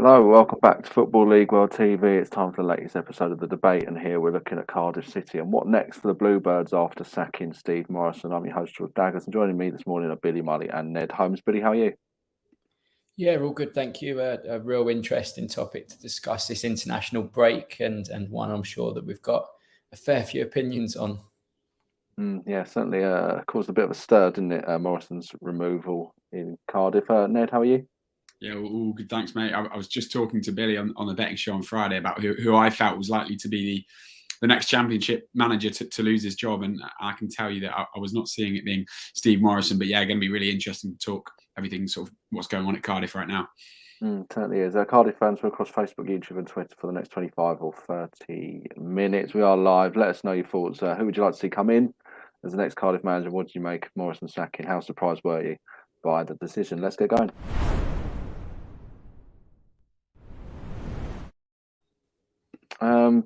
Hello, welcome back to Football League World TV. It's time for the latest episode of The Debate, and here we're looking at Cardiff City and what next for the Bluebirds after sacking Steve Morison. I'm your host, George Dagless, and joining me this morning are Billy Mulley and Ned Holmes. Billy, how are you? Yeah, all good, thank you. A real interesting topic to discuss this international break, and one I'm sure that we've got a fair few opinions on. Yeah, certainly caused a bit of a stir, didn't it? Morrison's removal in Cardiff. Ned, how are you? Yeah, all good. Thanks, mate. I was just talking to Billy on the betting show on Friday about who I felt was likely to be the next Championship manager to lose his job. And I can tell you that I was not seeing it being Steve Morison. But yeah, going to be really interesting to talk everything sort of what's going on at Cardiff right now. Certainly is. Cardiff fans, we're across Facebook, YouTube and Twitter for the next 25 or 30 minutes. We are live. Let us know your thoughts. Who would you like to see come in as the next Cardiff manager? What did you make of Morrison sacking? How surprised were you by the decision? Let's get going.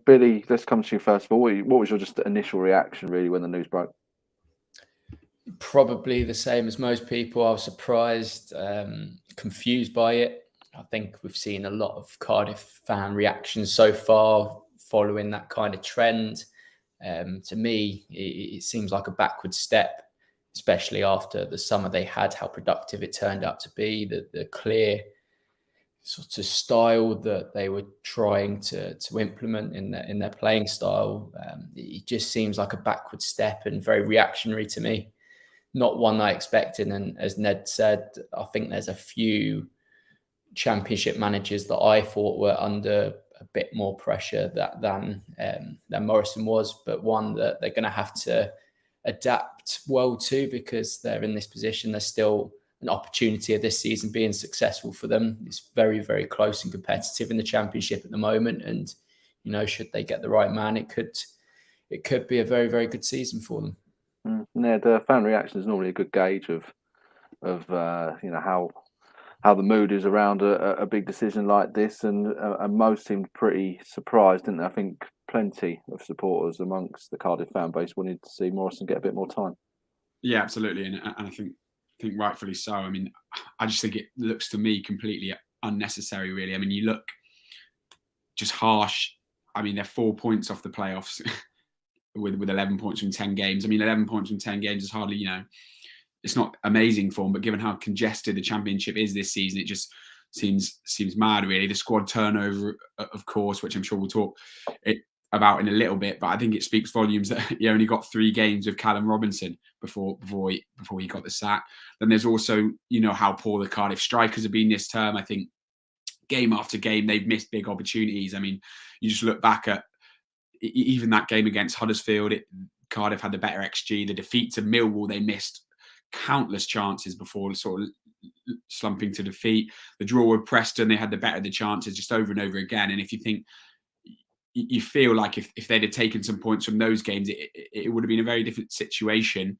Billy, let's come to you first of all. What was your just initial reaction really when the news broke? Probably the same as most people. I was surprised, confused by it. I think we've seen a lot of Cardiff fan reactions so far following that kind of trend. To me, it seems like a backward step, especially after the summer they had, how productive it turned out to be, the clear sort of style that they were trying to implement in their playing style. It just seems like a backward step and very reactionary to me. Not one I expected. And as Ned said, I think there's a few Championship managers that I thought were under a bit more pressure than Morrison was, but one that they're going to have to adapt well to because they're in this position. There's still an opportunity of this season being successful for them. It's very, very close and competitive in the Championship at the moment. And, you know, should they get the right man, it could be a very, very good season for them. Ned, fan reaction is normally a good gauge of how the mood is around a big decision like this, and most seemed pretty surprised, didn't they? I think plenty of supporters amongst the Cardiff fan base wanted to see Morrison get a bit more time. Yeah, absolutely, and I think rightfully so. I mean, I just think it looks to me completely unnecessary, really. I mean, you look just harsh. I mean, they're 4 points off the playoffs with 11 points from 10 games. I mean, 11 points from 10 games is hardly, it's not amazing form, but given how congested the Championship is this season, it just seems mad, really. The squad turnover, of course, which I'm sure we'll talk about in a little bit, but I think it speaks volumes that he only got 3 games with Callum Robinson before he got the sack. Then there's also, how poor the Cardiff strikers have been this term. I think game after game, they've missed big opportunities. I mean, you just look back at even that game against Huddersfield, Cardiff had the better XG. The defeat to Millwall, they missed countless chances before sort of slumping to defeat. The draw with Preston, they had the better of the chances just over and over again. And if you think, you feel like if they'd have taken some points from those games, it would have been a very different situation.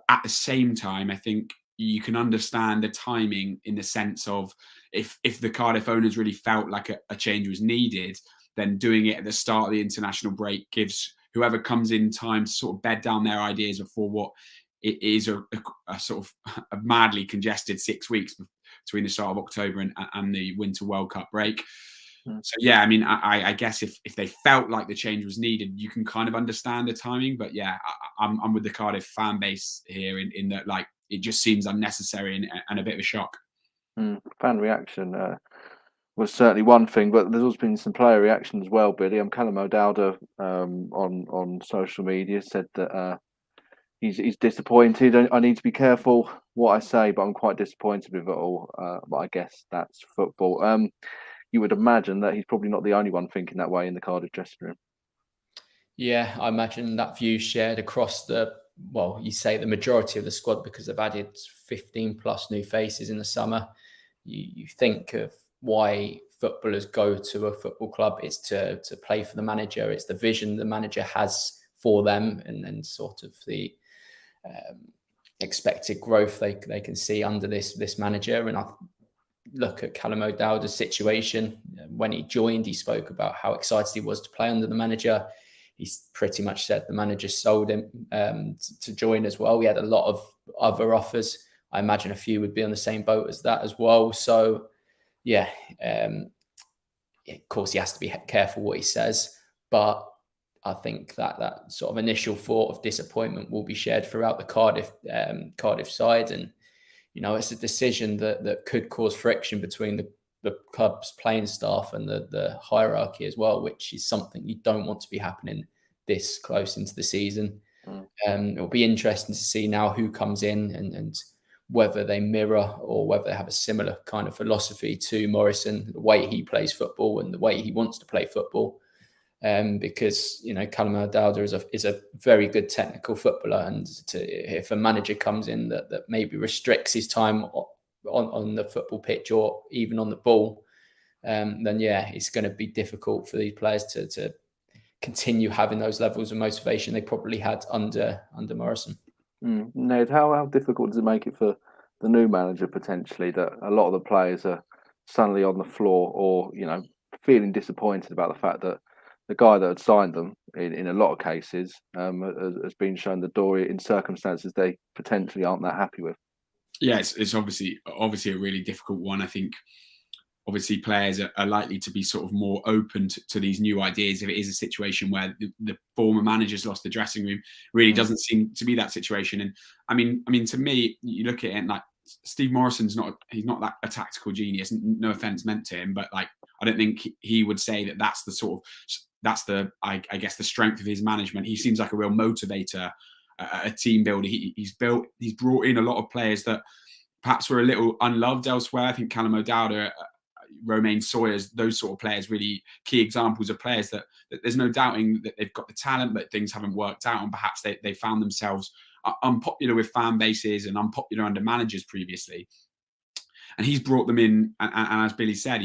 At the same time, I think you can understand the timing in the sense of if the Cardiff owners really felt like a change was needed, then doing it at the start of the international break gives whoever comes in time to sort of bed down their ideas before what it is a sort of a madly congested 6 weeks between the start of October and the Winter World Cup break. So, yeah, I mean, I guess if they felt like the change was needed, you can kind of understand the timing. But, yeah, I'm with the Cardiff fan base here in that, like, it just seems unnecessary and a bit of a shock. Fan reaction was certainly one thing, but there's also been some player reaction as well, Billy. Callum O'Dowda on social media said that he's disappointed. I need to be careful what I say, but I'm quite disappointed with it all. But I guess that's football. You would imagine that he's probably not the only one thinking that way in the Cardiff dressing room. Yeah, I imagine that view shared across you say the majority of the squad, because they've added 15 plus new faces in the summer. You think of why footballers go to a football club. It's to play for the manager. It's the vision the manager has for them, and then sort of the expected growth they can see under this manager. And I look at Callum O'Dowda's situation. When he joined, he spoke about how excited he was to play under the manager. He's pretty much said the manager sold him to join as well. He had a lot of other offers. I imagine a few would be on the same boat as that as well. So, yeah, of course, he has to be careful what he says, but I think that sort of initial thought of disappointment will be shared throughout the Cardiff side, and it's a decision that could cause friction between the club's playing staff and the hierarchy as well, which is something you don't want to be happening this close into the season. It'll be interesting to see now who comes in and whether they mirror or whether they have a similar kind of philosophy to Morrison, the way he plays football and the way he wants to play football. Because Callum O'Dowda is a very good technical footballer, and if a manager comes in that maybe restricts his time on the football pitch or even on the ball, then it's going to be difficult for these players to continue having those levels of motivation they probably had under Morrison. Ned, how difficult does it make it for the new manager potentially, that a lot of the players are suddenly on the floor or feeling disappointed about the fact that the guy that had signed them in a lot of cases has been shown the door in circumstances they potentially aren't that happy with? Yeah, it's obviously a really difficult one. I think obviously players are likely to be sort of more open to these new ideas if it is a situation where the former manager's lost the dressing room. Really doesn't seem to be that situation. And I mean, to me, you look at it and like Steve Morison's not that a tactical genius. No offense meant to him, but like I don't think he would say that that's the I guess the strength of his management. He seems like a real motivator, a team builder. He's brought in a lot of players that perhaps were a little unloved elsewhere. I think Callum O'Dowda, Romain Sawyers, those sort of players, really key examples of players that there's no doubting that they've got the talent, but things haven't worked out, and perhaps they found themselves unpopular with fan bases and unpopular under managers previously. And he's brought them in, and as Billy said,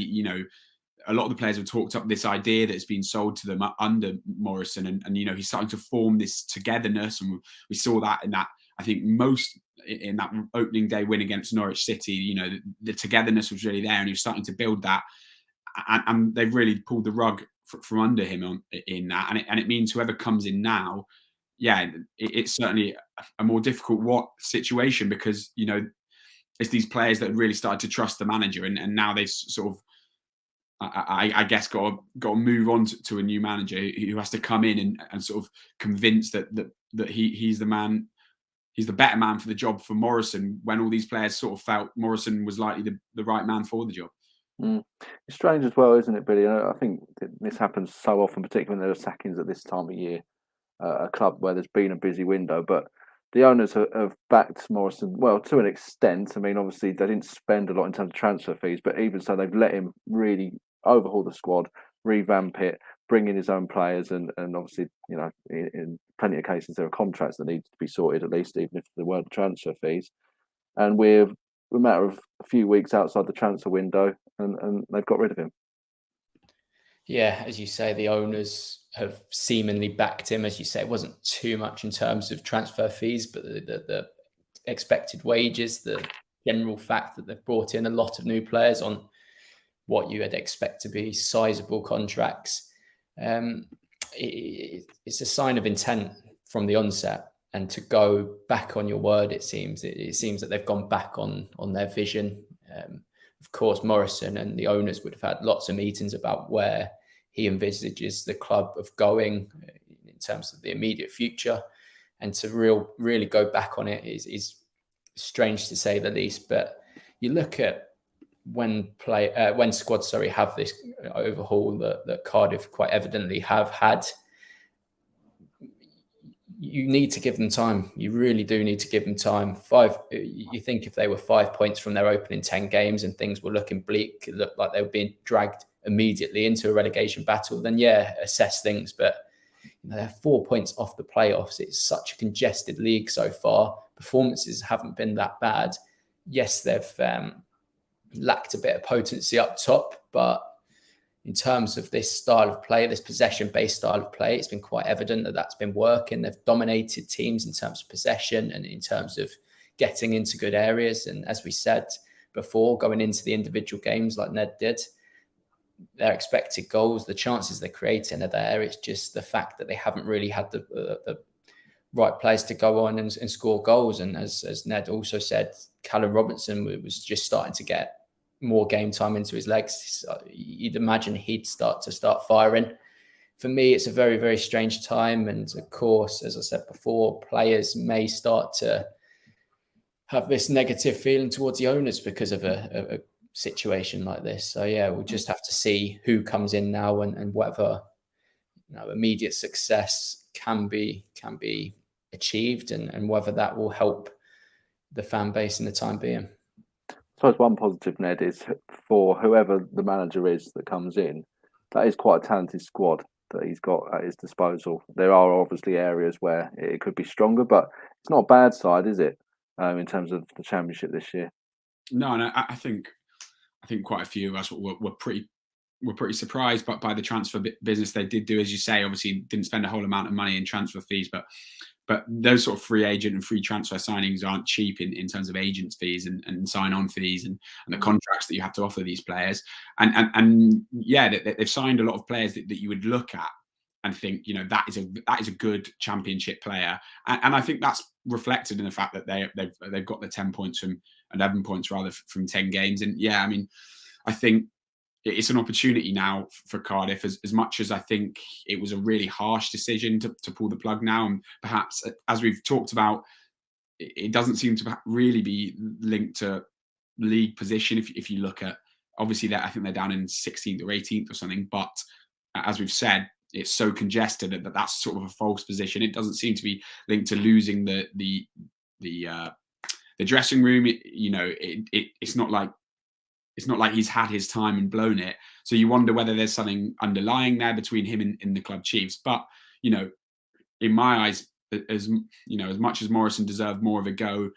a lot of the players have talked up this idea that's been sold to them under Morrison, and he's starting to form this togetherness, and we saw that in that, I think, most in that opening day win against Norwich City. The togetherness was really there, and he was starting to build that, and they've really pulled the rug from under him in that, and it means whoever comes in now, it's certainly a more difficult situation, because it's these players that really started to trust the manager, and now they've sort of, I guess, got to move on to a new manager who has to come in and sort of convince that he's the man, he's the better man for the job for Morrison, when all these players sort of felt Morrison was likely the right man for the job. It's strange as well, isn't it, Billy? I think this happens so often, particularly when there are sackings at this time of year, a club where there's been a busy window, but the owners have backed Morrison, well, to an extent. I mean, obviously, they didn't spend a lot in terms of transfer fees, but even so, they've let him really overhaul the squad, revamp it, bring in his own players, and obviously, in plenty of cases, there are contracts that need to be sorted, at least, even if there weren't transfer fees. And we're a matter of a few weeks outside the transfer window, and they've got rid of him. Yeah, as you say, the owners have seemingly backed him. As you say, it wasn't too much in terms of transfer fees, but the expected wages, the general fact that they've brought in a lot of new players on what you would expect to be sizable contracts. It's a sign of intent from the onset, and to go back on your word, it seems that they've gone back on their vision. Of course, Morrison and the owners would have had lots of meetings about where he envisages the club of going in terms of the immediate future, and to really go back on it is strange, to say the least. But you look at when squads have this overhaul that Cardiff quite evidently have had, you need to give them time. You really do need to give them time. You think if they were 5 points from their opening 10 games and things were looking bleak, it looked like they were being dragged immediately into a relegation battle, then assess things. But they're 4 points off the playoffs. It's such a congested league so far. Performances haven't been that bad. Yes, they've lacked a bit of potency up top, but in terms of this style of play, this possession-based style of play, it's been quite evident that that's been working. They've dominated teams in terms of possession and in terms of getting into good areas. And as we said before, going into the individual games like Ned did, their expected goals, the chances they're creating are there. It's just the fact that they haven't really had the right players to go on and score goals. And as Ned also said, Callum Robinson was just starting to get more game time into his legs, you'd imagine he'd start firing. For me, it's a very, very strange time. And of course, as I said before, players may start to have this negative feeling towards the owners because of a situation like this. So yeah, we'll just have to see who comes in now and whether immediate success can be achieved and whether that will help the fan base in the time being. I suppose one positive, Ned, is for whoever the manager is that comes in, that is quite a talented squad that he's got at his disposal. There are obviously areas where it could be stronger, but it's not a bad side, is it, in terms of the Championship this year? No, and I think quite a few of us were pretty surprised by the transfer business they did do. As you say, obviously didn't spend a whole amount of money in transfer fees, but those sort of free agent and free transfer signings aren't cheap in terms of agents fees and sign-on fees and the contracts that you have to offer these players. And yeah, they've signed a lot of players that you would look at and think, that is a good Championship player. And I think that's reflected in the fact that they've got the 10 points from 11 points rather from 10 games. And yeah, I mean, I think it's an opportunity now for Cardiff, as much as I think it was a really harsh decision to pull the plug now. And perhaps, as we've talked about, it doesn't seem to really be linked to league position. If you look at, obviously, I think they're down in 16th or 18th or something. But as we've said, it's so congested that that's sort of a false position. It doesn't seem to be linked to losing the dressing room. It's not like he's had his time and blown it. So you wonder whether there's something underlying there between him and the club chiefs. But, in my eyes, as much as Morrison deserved more of a go,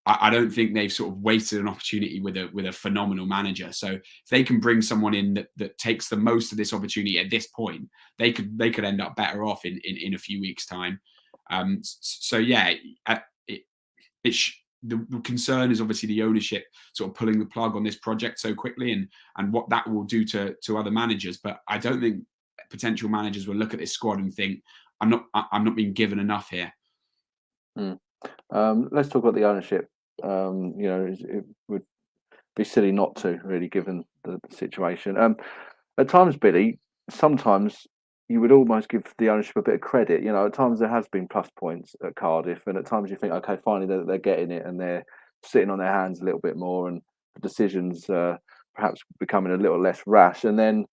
I don't think they've sort of wasted an opportunity with a phenomenal manager. So if they can bring someone in that takes the most of this opportunity at this point, they could end up better off in a few weeks' time. So yeah, the concern is obviously the ownership sort of pulling the plug on this project so quickly and what that will do to other managers. But I don't think potential managers will look at this squad and think, I'm not being given enough here. Let's talk about the ownership. It would be silly not to, really, given the situation. At times, Billy, sometimes you would almost give the ownership a bit of credit. At times there has been plus points at Cardiff, and at times you think, okay, finally they're getting it, and they're sitting on their hands a little bit more, and the decisions perhaps becoming a little less rash, and then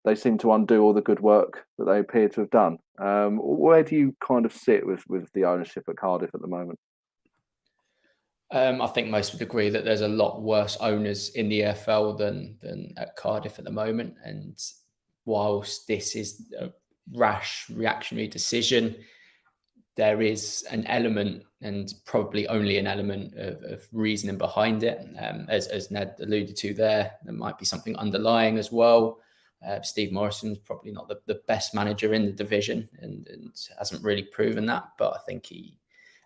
they seem to undo all the good work that they appear to have done. Where do you kind of sit with the ownership at Cardiff at the moment? I think most would agree that there's a lot worse owners in the EFL than at Cardiff at the moment. And whilst this is a rash, reactionary decision, there is an element, and probably only an element, of reasoning behind it. As Ned alluded to there might be something underlying as well. Steve Morison is probably not the best manager in the division and hasn't really proven that. But I think he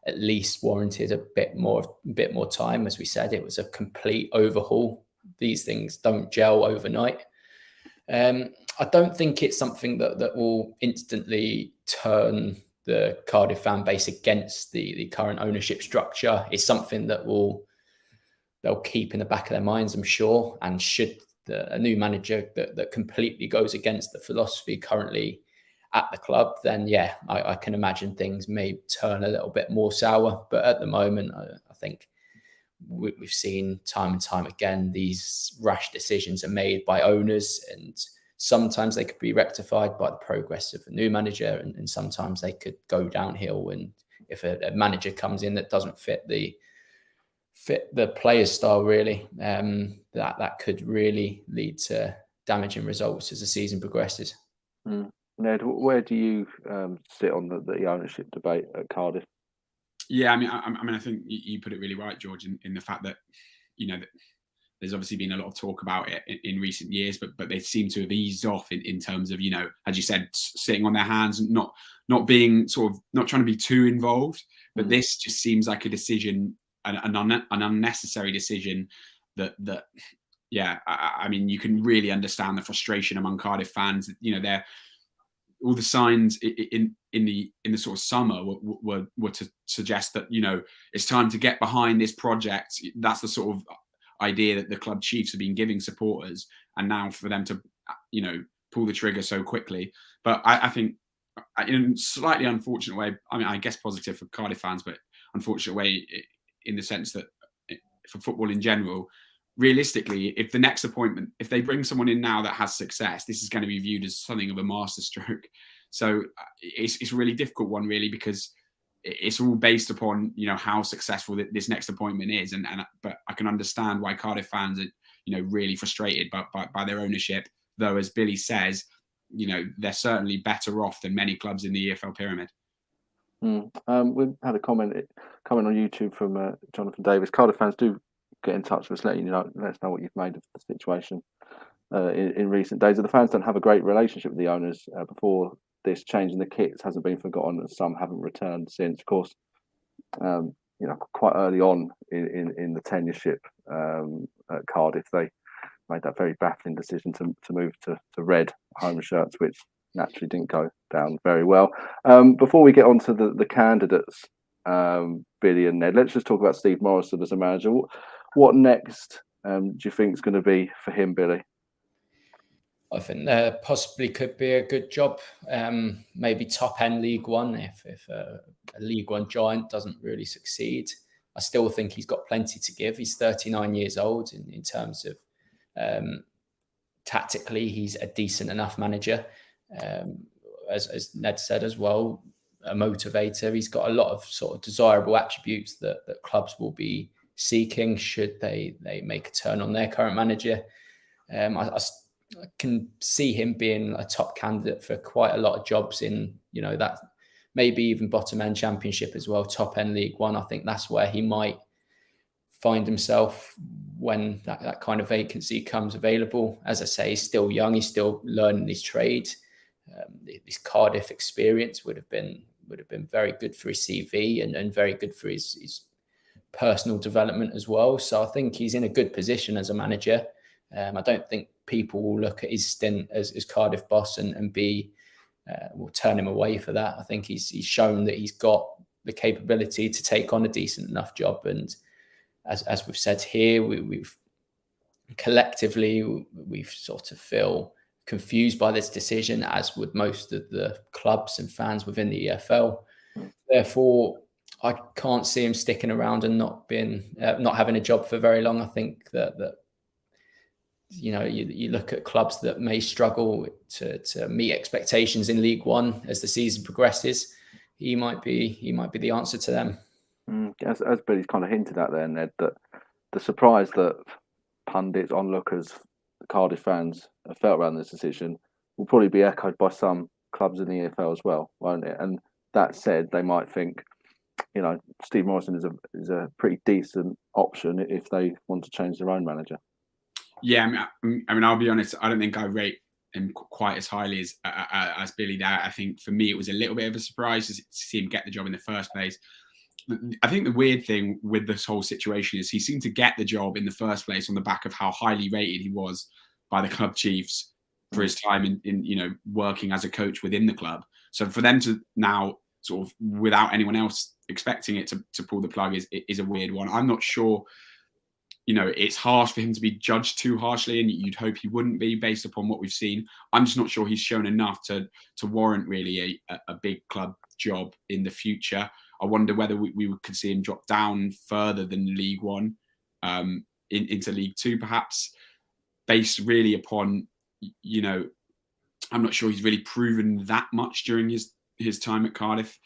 at least warranted a bit more time. As we said, it was a complete overhaul. These things don't gel overnight. I don't think it's something that will instantly turn the Cardiff fan base against the current ownership structure. It's something that they'll keep in the back of their minds, I'm sure. And should a new manager that completely goes against the philosophy currently at the club, then yeah, I can imagine things may turn a little bit more sour. But at the moment, I think we've seen time and time again, these rash decisions are made by owners, and sometimes they could be rectified by the progress of a new manager, and sometimes they could go downhill. And if a manager comes in that doesn't fit the player's style, really, that could really lead to damaging results as the season progresses. Ned, where do you sit on the ownership debate at Cardiff? Yeah, I mean, I think you put it really right, George, in the fact that that there's obviously been a lot of talk about it in recent years, but they seem to have eased off in terms of as you said, sitting on their hands and not being not trying to be too involved. But this just seems like a decision, an unnecessary decision that yeah, I mean, you can really understand the frustration among Cardiff fans. They're all the signs in the sort of summer were to suggest that it's time to get behind this project. That's the sort of idea that the club chiefs have been giving supporters, and now for them to, pull the trigger so quickly. But I think in a slightly unfortunate way, I mean, I guess positive for Cardiff fans, but unfortunate way in the sense that for football in general, realistically, if the next appointment, if they bring someone in now that has success, this is going to be viewed as something of a masterstroke. So it's a really difficult one, really, because it's all based upon, how successful this next appointment is. But I can understand why Cardiff fans are, really frustrated by their ownership. Though, as Billy says, they're certainly better off than many clubs in the EFL pyramid. We've had a comment on YouTube from Jonathan Davis. Cardiff fans, do get in touch with us, let us know what you've made of the situation in recent days. The fans don't have a great relationship with the owners. Before this, changing the kits hasn't been forgotten, and some haven't returned since. Of course, quite early on in the tenureship at Cardiff, they made that very baffling decision to move to red home shirts, which naturally didn't go down very well. Before we get on to the candidates, Billy and Ned, let's just talk about Steve Morison as a manager. What next do you think is going to be for him, Billy? I think there possibly could be a good job, maybe top end League One if a League One giant doesn't really succeed. I still think he's got plenty to give. He's 39 years old in terms of tactically, he's a decent enough manager. As Ned said as well, a motivator. He's got a lot of sort of desirable attributes that clubs will be seeking should they make a turn on their current manager. I can see him being a top candidate for quite a lot of jobs in, that maybe even bottom end Championship as well, top end League One. I think that's where he might find himself when that kind of vacancy comes available. As I say, he's still young, he's still learning his trade. His Cardiff experience would have been very good for his CV and very good for his personal development as well. So I think he's in a good position as a manager. I don't think people will look at his stint as Cardiff boss and will turn him away for that. I think he's shown that he's got the capability to take on a decent enough job. And as we've said here, we've collectively sort of feel confused by this decision, as would most of the clubs and fans within the EFL. Therefore, I can't see him sticking around and not having a job for very long. I think that you look at clubs that may struggle to meet expectations in League One as the season progresses. He might be the answer to them. As Billy's kind of hinted at there, Ned, that the surprise that pundits, onlookers, Cardiff fans have felt around this decision will probably be echoed by some clubs in the EFL as well, won't it? And that said, they might think, Steve Morison is a pretty decent option if they want to change their own manager. Yeah, I mean, I'll be honest. I don't think I rate him quite as highly as Billy there. I think for me, it was a little bit of a surprise to see him get the job in the first place. I think the weird thing with this whole situation is he seemed to get the job in the first place on the back of how highly rated he was by the club chiefs for his time in working as a coach within the club. So for them to now sort of without anyone else expecting it to pull the plug is a weird one. I'm not sure. It's harsh for him to be judged too harshly, and you'd hope he wouldn't be based upon what we've seen. I'm just not sure he's shown enough to warrant really a big club job in the future. I wonder whether we could see him drop down further than League One into League Two, perhaps, based really upon, I'm not sure he's really proven that much during his time at Cardiff.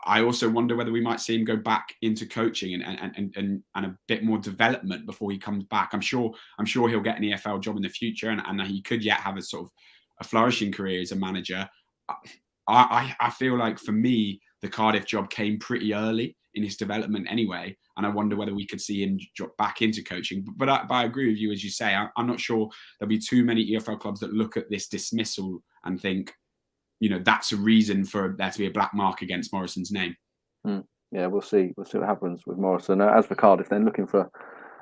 I also wonder whether we might see him go back into coaching and a bit more development before he comes back. I'm sure he'll get an EFL job in the future, and he could yet have a sort of a flourishing career as a manager. I feel like for me, the Cardiff job came pretty early in his development anyway, and I wonder whether we could see him drop back into coaching. But I agree with you, as you say. I'm not sure there'll be too many EFL clubs that look at this dismissal and think, that's a reason for there to be a black mark against Morrison's name. Yeah, we'll see. We'll see what happens with Morrison. As for Cardiff, then looking for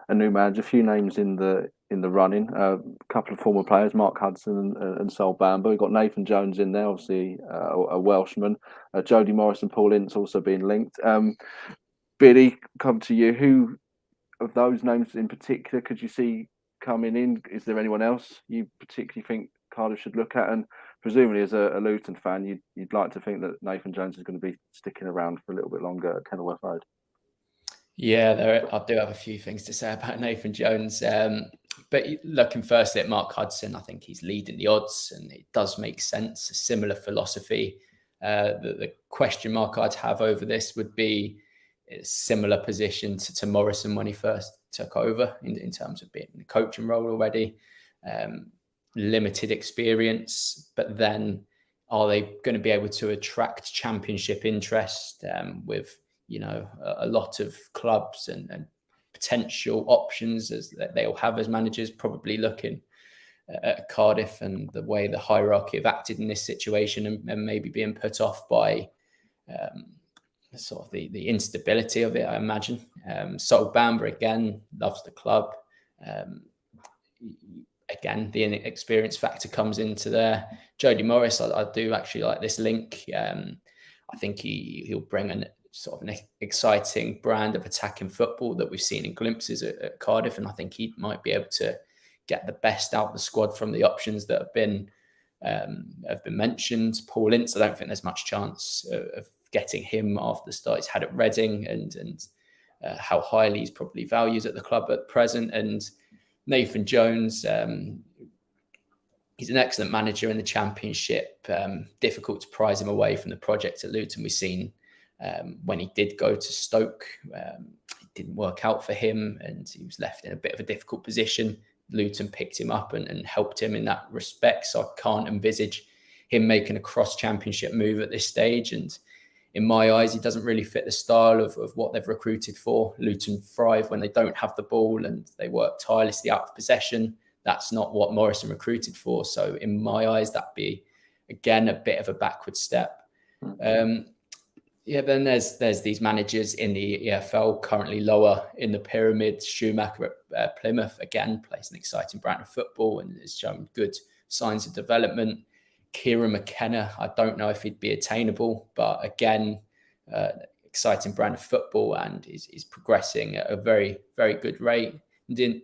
a new manager. A few names in the running. A couple of former players, Mark Hudson and Sol Bamba. We've got Nathan Jones in there, obviously a Welshman. Jody Morris and Paul Ince also being linked. Billy, come to you. Who of those names in particular could you see coming in? Is there anyone else you particularly think Cardiff should look at? And presumably, as a Luton fan, you'd like to think that Nathan Jones is going to be sticking around for a little bit longer at Kenilworth Road. Yeah, I do have a few things to say about Nathan Jones. But looking firstly at Mark Hudson, I think he's leading the odds, and it does make sense. A similar philosophy. The question mark I'd have over this would be a similar position to Morrison when he first took over in terms of being in the coaching role already. Limited experience, but then are they going to be able to attract championship interest with a lot of clubs and potential options as they'll have as managers, probably looking at Cardiff and the way the hierarchy have acted in this situation, and maybe being put off by sort of the instability of it, I imagine. Sol Bamba, again, loves the club. Again, the inexperience factor comes into there. Jody Morris, I do actually like this link. I think he'll bring an exciting brand of attacking football that we've seen in glimpses at Cardiff, and I think he might be able to get the best out of the squad from the options that have been mentioned. Paul Ince, I don't think there's much chance of getting him after the start he's had at Reading and how highly he's probably valued at the club at present. And Nathan Jones, he's an excellent manager in the Championship. Difficult to prize him away from the project at Luton. We've seen when he did go to Stoke, it didn't work out for him and he was left in a bit of a difficult position. Luton picked him up and helped him in that respect. So I can't envisage him making a cross-championship move at this stage. And in my eyes, he doesn't really fit the style of what they've recruited for. Luton thrive when they don't have the ball and they work tirelessly out of possession. That's not what Morrison recruited for. So in my eyes, that'd be, again, a bit of a backward step. Then there's these managers in the EFL currently lower in the pyramid. Schumacher at Plymouth, again, plays an exciting brand of football and has shown good signs of development. Kieran McKenna, I don't know if he'd be attainable, but again, exciting brand of football and is progressing at a very, very good rate.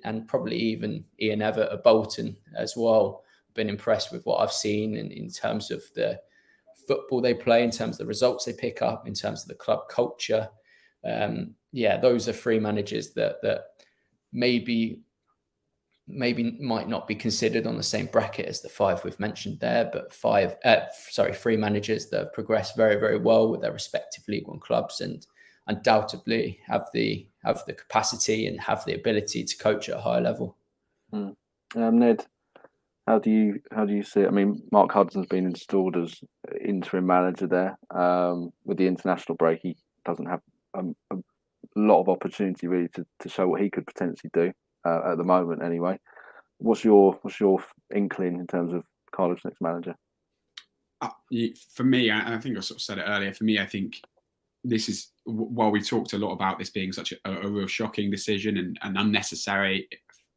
And probably even Ian Evatt at Bolton as well. Been impressed with what I've seen in terms of the football they play, in terms of the results they pick up, in terms of the club culture. Those are three managers that maybe might not be considered on the same bracket as the five we've mentioned there, but three managers that have progressed very, very well with their respective League One clubs and undoubtedly have the capacity and have the ability to coach at a higher level. Ned, how do you see it? I mean, Mark Hudson's been installed as interim manager there. With the international break, he doesn't have a lot of opportunity really to show what he could potentially do at the moment. Anyway, what's your inkling in terms of Cardiff's next manager? For me, I think I sort of said it earlier. For me, I think this is, while we talked a lot about this being such a real shocking decision and unnecessary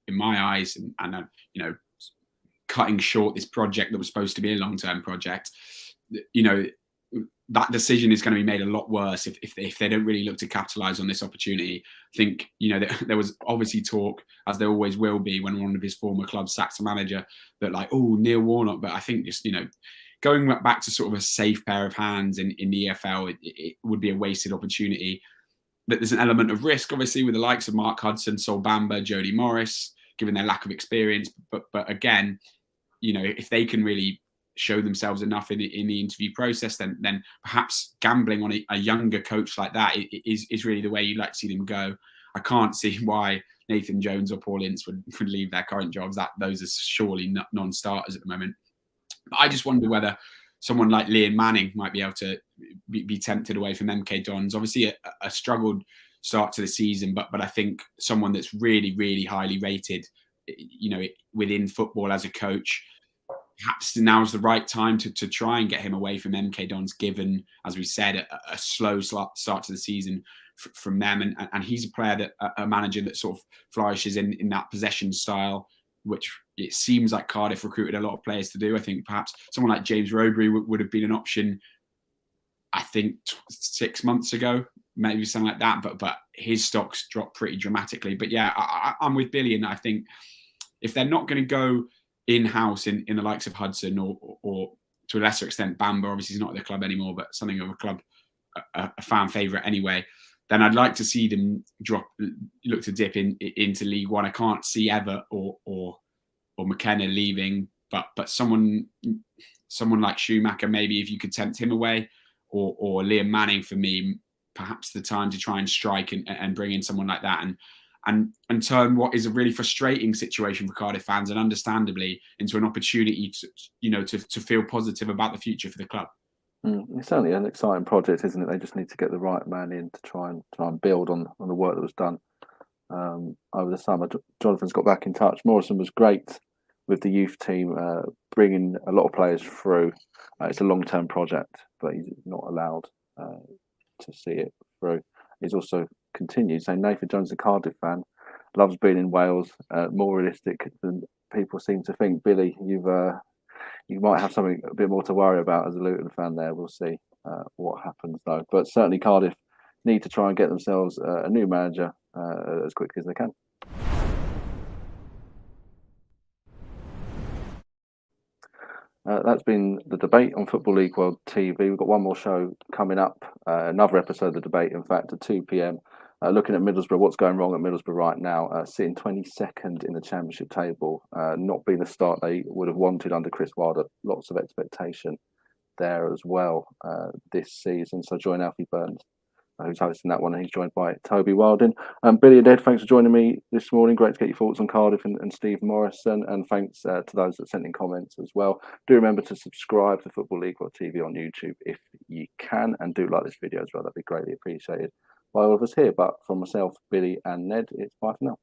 in my eyes, and cutting short this project that was supposed to be a long-term project, that decision is going to be made a lot worse if they don't really look to capitalise on this opportunity. I think, there was obviously talk, as there always will be when one of his former clubs sacks a manager, that Neil Warnock. But I think just, going back to sort of a safe pair of hands in the EFL, it would be a wasted opportunity. But there's an element of risk, obviously, with the likes of Mark Hudson, Sol Bamba, Jody Morris, given their lack of experience. But again, if they can really show themselves enough in the interview process, then perhaps gambling on a younger coach like that is really the way you'd like to see them go. I can't see why Nathan Jones or Paul Ince would leave their current jobs. Those are surely non-starters at the moment. But I just wonder whether someone like Liam Manning might be able to be tempted away from MK Dons. Obviously a struggled start to the season, but I think someone that's really, really highly rated, within football as a coach. Perhaps now is the right time to try and get him away from MK Dons, given, as we said, a slow start to the season from them. And he's a player a manager that sort of flourishes in that possession style, which it seems like Cardiff recruited a lot of players to do. I think perhaps someone like James Rowberry would have been an option, I think, 6 months ago. maybe something like that. But his stocks dropped pretty dramatically. But yeah, I'm with Billy, and I think if they're not going to go in-house in the likes of Hudson or to a lesser extent Bamba, obviously he's not at the club anymore, but something of a club, a fan favourite anyway, then I'd like to see them look to dip into League One. I can't see Ever or McKenna leaving, but someone like Schumacher, maybe if you could tempt him away, or Liam Manning, for me, perhaps the time to try and strike and bring in someone like that and turn what is a really frustrating situation for Cardiff fans, and understandably, into an opportunity to feel positive about the future for the club. It's certainly an exciting project, isn't it? They just need to get the right man in to try and build on the work that was done over the summer. Jonathan's got back in touch. Morrison was great with the youth team, bringing a lot of players through. It's a long-term project, but he's not allowed to see it through. He's also continued saying Nathan Jones, a Cardiff fan, loves being in Wales, more realistic than people seem to think. Billy, you might have something a bit more to worry about as a Luton fan there. We'll see what happens though. But certainly Cardiff need to try and get themselves a new manager as quickly as they can. That's been the debate on Football League World TV. We've got one more show coming up, another episode of the debate, in fact, at 2 p.m. Looking at Middlesbrough, what's going wrong at Middlesbrough right now, sitting 22nd in the Championship table, not being the start they would have wanted under Chris Wilder. Lots of expectation there as well this season. So join Alfie Burns, who's hosting that one, and he's joined by Toby Wilding. Billy and Ed, thanks for joining me this morning. Great to get your thoughts on Cardiff and Steve Morison, and thanks to those that sent in comments as well. Do remember to subscribe to Football League World TV on YouTube if you can, and do like this video as well. That'd be greatly appreciated by all of us here. But from myself, Billy and Ned, it's bye for now.